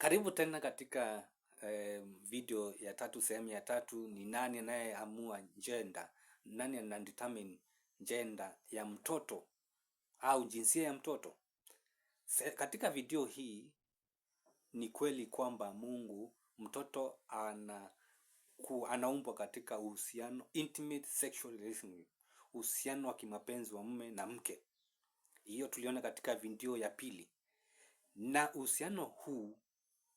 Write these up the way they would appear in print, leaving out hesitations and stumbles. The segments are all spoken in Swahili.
Karibu tena katika video ya tatu, sehemu ya tatu. Ni nani anayeamua gender? Nani anadetermine gender ya mtoto au jinsia ya mtoto? Katika video hii ni kweli kwamba mtoto anaumbwa katika uhusiano, intimate sexual relationship, uhusiano wa kimapenzi wa mume na mke. Hiyo tuliona katika video ya pili, na uhusiano huu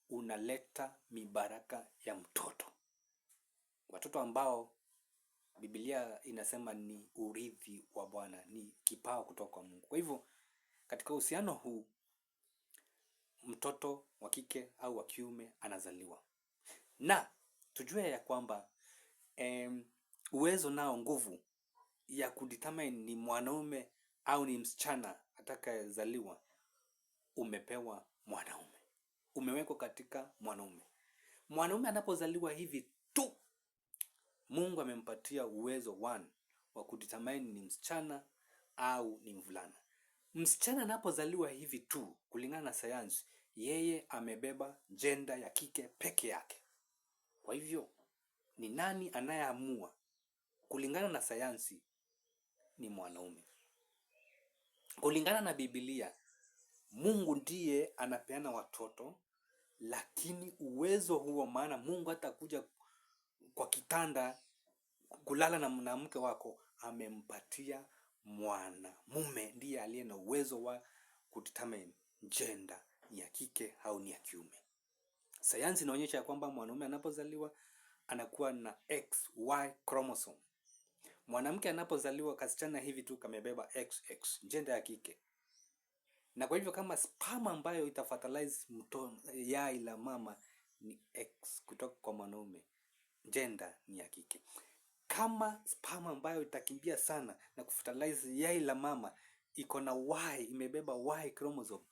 unaleta mibaraka ya mtoto, watoto ambao Biblia inasema ni urithi wa Bwana, ni kipawa kutoka kwa Mungu. Kwa hivyo katika uhusiano huu mtoto wa kike au wa kiume anazaliwa, na tujue ya kwamba uwezo nao, nguvu ya kudetermine ni mwanaume au ni msichana atakayezaliwa umepewa mwanaume, umewekwa katika mwanaume. Mwanaume anapozaliwa hivi tu, Mungu amempatia uwezo wa kudetermine ni msichana au ni mvulana. Msichana anapozaliwa hivi tu, kulingana na sayansi, yeye amebeba gender ya kike peke yake. Kwa hivyo ni nani anayeamua? Kulingana na sayansi ni mwanaume. Kulingana na Biblia, Mungu ndiye anapeana watoto, lakini uwezo huo, maana Mungu hatakuja kwa kitanda kulala na mke wako, amempatia mwanamume, ndiye aliye na uwezo wa kudetermine gender ni ya kike au ni ya kiume. Sayansi inaonyesha kwamba mwanaume anapozaliwa anakuwa na XY chromosome. Mwanamke anapozaliwa kasichana hivi tu kamebeba XX, gender ya kike. Na kwa hivyo kama sperm ambayo itafertilize yai la mama ni X kutoka kwa mwanaume, gender ni ya kike. Kama sperm ambayo itakimbia sana na kufertilize yai la mama iko na Y, imebeba Y chromosome,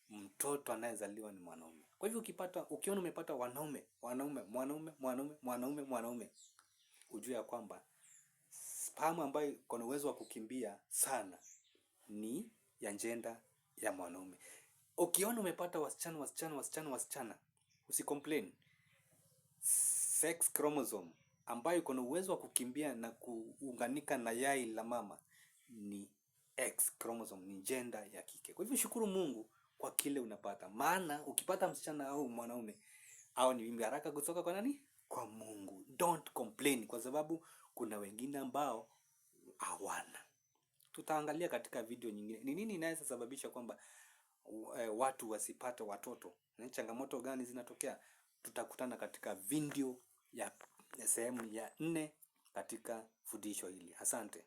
mtoto anayezaliwa ni mwanaume. Kwa hivyo ukiona umepata mwanaume, ujue ya kwamba sperm ambayo iko na uwezo wa kukimbia sana ni ya gender ya mwanaume. Ukiona umepata wasichana, usicomplain. Sex chromosome ambayo iko na uwezo wa kukimbia na kuunganika na yai la mama ni X chromosome, ni gender ya kike. Kwa hivyo shukuru Mungu kwa kile unapata, maana ukipata msichana au mwanaume au ni baraka kutoka kwa nani? Kwa Mungu. Don't complain, kwa sababu kuna wengine ambao hawana. Tutaangalia katika video nyingine ni nini inaweza sababisha kwamba watu wasipate watoto, na changamoto gani zinatokea. Tutakutana katika video ya sehemu ya 4 katika fundisho hili. Asante.